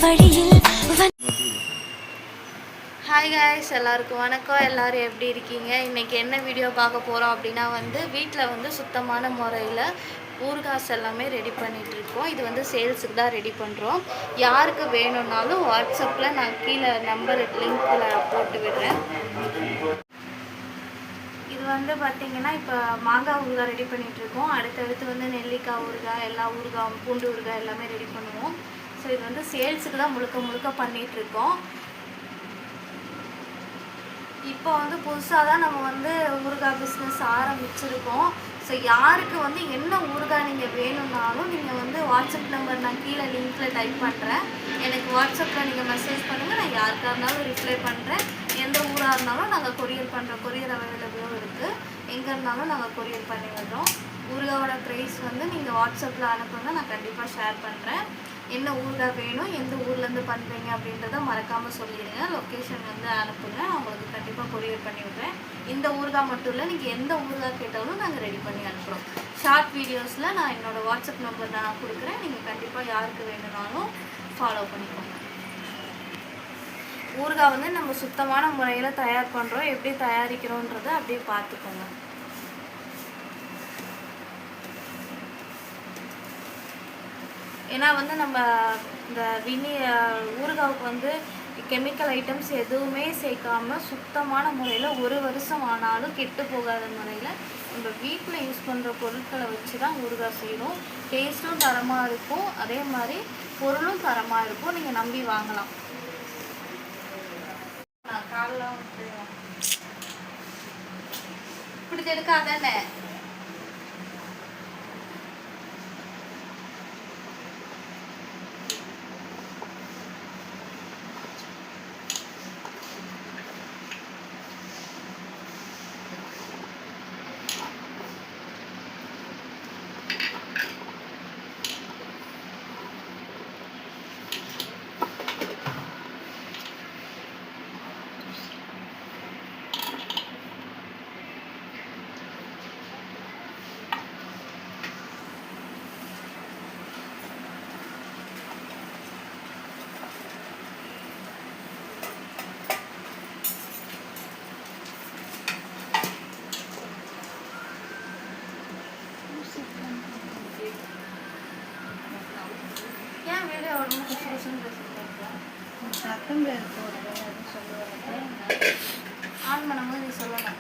Hi guys, எல்லாருக்கும் வணக்கம். எல்லோரும் எப்படி இருக்கீங்க? இன்றைக்கி என்ன வீடியோ பார்க்க போகிறோம் அப்படின்னா வீட்டில் சுத்தமான முறையில் ஊறுகாஸ் எல்லாமே ரெடி பண்ணிகிட்ருக்கோம். இது சேல்ஸுக்கு தான் ரெடி பண்ணுறோம். யாருக்கு வேணும்னாலும் வாட்ஸ்அப்பில் நான் கீழே நம்பர் லிங்க்கில் போட்டு விடுறேன். இது பார்த்திங்கன்னா இப்போ மாங்காய் ஊறுகாய் ரெடி பண்ணிகிட்ருக்கோம். அடுத்தடுத்து நெல்லிக்காய் ஊறுகாய், எல்லா ஊறுகாய், பூண்டு ஊறுகாய் எல்லாமே ரெடி பண்ணுவோம். ஸோ இது சேல்ஸுக்கு தான் முழுக்க பண்ணிகிட்ருக்கோம். இப்போ புதுசாக தான் நம்ம ஊறுகாய் பிஸ்னஸ் ஆரம்பிச்சிருக்கோம். ஸோ யாருக்கு என்ன ஊறுகாய் நீங்கள் வேணும்னாலும் நீங்கள் வாட்ஸ்அப் நம்பர் நான் கீழே லிங்க்கில் டைப் பண்ணுறேன். எனக்கு வாட்ஸ்அப்பில் நீங்கள் மெசேஜ் பண்ணுங்கள். நான் யாருக்காக இருந்தாலும் ரிப்ளை பண்ணுறேன். எந்த ஊராக இருந்தாலும் நாங்கள் கொரியர் பண்ணுறோம். கொரியர் அவைலபிளும் இருக்குது. எங்கே இருந்தாலும் நாங்கள் கொரியர் பண்ணி விடுறோம். ஊறுகாயோட ப்ரைஸ் நீங்கள் வாட்ஸ்அப்பில் அனுப்புங்க. நான் கண்டிப்பாக ஷேர் பண்ணுறேன். என்ன ஊறுகாய் வேணும், எந்த ஊர்லேருந்து பண்ணுறீங்க அப்படின்றத மறக்காமல் சொல்லிடுங்க. லொக்கேஷன் அனுப்புங்க. நான் உங்களுக்கு கண்டிப்பாக கொரியர் பண்ணி விடுறேன். இந்த ஊறுகாய் மட்டும் இல்லை, நீங்கள் எந்த ஊறுகாய் கேட்டாலும் நாங்கள் ரெடி பண்ணி அனுப்புகிறோம். ஷார்ட் வீடியோஸில் நான் என்னோடய வாட்ஸ்அப் நம்பர் நான் கொடுக்குறேன். நீங்கள் கண்டிப்பாக யாருக்கு வேணும்னாலும் ஃபாலோ பண்ணிக்கோங்க. ஊறுகாய் நம்ம சுத்தமான முறையில் தயார் பண்ணுறோம். எப்படி தயாரிக்கிறோன்றதை அப்படியே பார்த்துக்கோங்க. ஏன்னா நம்ம இந்த ஊறுகாவுக்கு கெமிக்கல் ஐட்டம்ஸ் எதுவுமே சேர்க்காமல் சுத்தமான முறையில் 1 வருஷம் ஆனாலும் கெட்டு போகாத முறையில் நம்ம வீட்டில் யூஸ் பண்ணுற பொருட்களை வச்சு தான் ஊறுகாய் செய்யணும். டேஸ்ட்டும் தரமாக இருக்கும், அதே மாதிரி பொருளும் தரமாக இருக்கும். நீங்கள் நம்பி வாங்கலாம். காலெலாம் இப்படி எடுக்காதானே. ஆன் பண்ணும்போது நீ சொல்லணும்.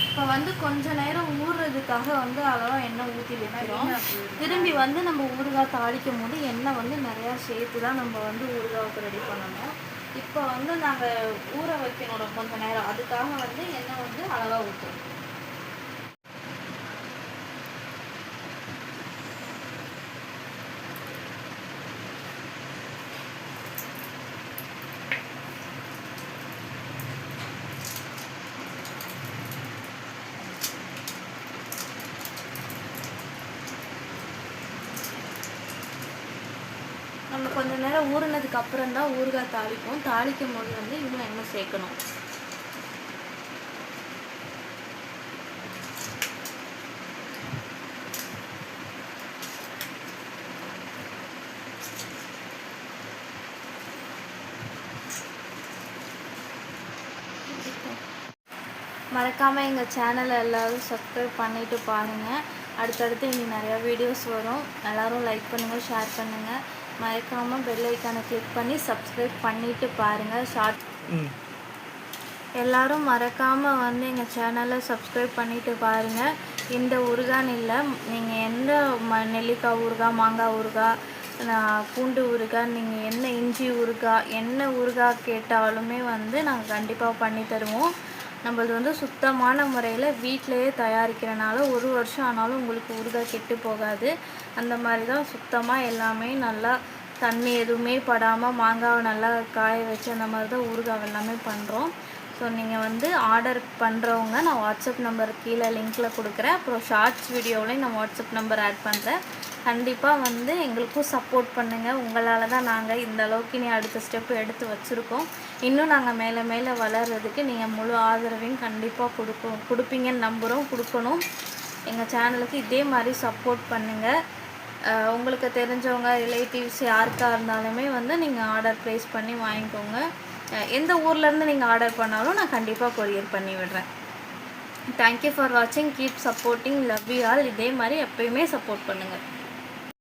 இப்போ கொஞ்ச நேரம் ஊறுறதுக்காக அளவாக எண்ணெய் ஊற்றி வைக்கிறோம். திரும்பி நம்ம ஊறுகாய் தாளிக்கும் போது எண்ணெய் நிறையா சேர்த்து தான் நம்ம ஊறுகாவுக்கு ரெடி பண்ணணும். இப்போ நாங்கள் ஊற வைக்கணும் கொஞ்ச நேரம். அதுக்காக எண்ணெய் அளவாக ஊற்றுறோம். நம்ம கொஞ்ச நேரம் ஊறினதுக்கு அப்புறம் தான் ஊறுகாய் தாளிப்போம். தாளிக்கும் போது இவ்வளோ எண்ணெய் சேர்க்கணும். மறக்காமல் எங்கள் சேனலை எல்லோரும் சப்ஸ்கிரைப் பண்ணிவிட்டு பாருங்கள். அடுத்தடுத்து இனி நிறையா வீடியோஸ் வரும். எல்லோரும் லைக் பண்ணுங்கள், ஷேர் பண்ணுங்கள். மறக்காமல் பெல் ஐக்கானை கிளிக் பண்ணி சப்ஸ்கிரைப் பண்ணிவிட்டு பாருங்கள். எல்லோரும் மறக்காமல் வந்து எங்கள் சேனலை சப்ஸ்கிரைப் பண்ணிவிட்டு பாருங்கள். இந்த ஊறுகான்னு இல்லை, நீங்கள் எந்த நெல்லிக்காய் ஊறுகாய், மாங்காய் ஊறுகாய், பூண்டு ஊறுகாய், நீங்கள் என்ன இஞ்சி ஊறுகாய், என்ன ஊறுகாய் கேட்டாலுமே வந்து நாங்கள் கண்டிப்பாக பண்ணி தருவோம். நம்மளது வந்து சுத்தமான முறையில் வீட்டிலையே தயாரிக்கிறனால 1 வருஷம் ஆனாலும் உங்களுக்கு ஊறுகாய் கெட்டு போகாது. அந்த மாதிரி தான் சுத்தமாக எல்லாமே நல்லா தண்ணி எதுவுமே படாமல் மாங்காவை நல்லா காய வச்சு அந்த மாதிரி தான் ஊறுகாய் எல்லாமே பண்ணுறோம். ஸோ நீங்கள் வந்து ஆர்டர் பண்ணுறவங்க நான் வாட்ஸ்அப் நம்பர் கீழே லிங்க்கில் கொடுக்குறேன். அப்புறம் ஷார்ட்ஸ் வீடியோவிலையும் நான் வாட்ஸ்அப் நம்பர் ஆட் பண்ணுறேன். கண்டிப்பாக வந்து எங்களுக்கும் சப்போர்ட் பண்ணுங்கள். உங்களால் தான் நாங்கள் இந்த அளவுக்கு இனி அடுத்த ஸ்டெப்பு எடுத்து வச்சுருக்கோம். இன்னும் நாங்கள் மேலே மேலே வளர்கிறதுக்கு நீங்கள் முழு ஆதரவையும் கண்டிப்பாக கொடுப்பீங்கன்னு நம்புகிறோம், கொடுக்கணும். எங்கள் சேனலுக்கு இதே மாதிரி சப்போர்ட் பண்ணுங்கள். உங்களுக்கு தெரிஞ்சவங்க ரிலேட்டிவ்ஸ் யாருக்காக இருந்தாலுமே வந்து நீங்கள் ஆர்டர் ப்ளேஸ் பண்ணி வாங்கிக்கோங்க. எந்த ஊர்லேருந்து நீங்கள் ஆர்டர் பண்ணாலும் நான் கண்டிப்பாக கொரியர் பண்ணி விடுறேன். தேங்க்யூ ஃபார் வாட்சிங். Keep supporting. Love you all. இதே மாதிரி எப்பயுமே சப்போர்ட் பண்ணுங்கள்.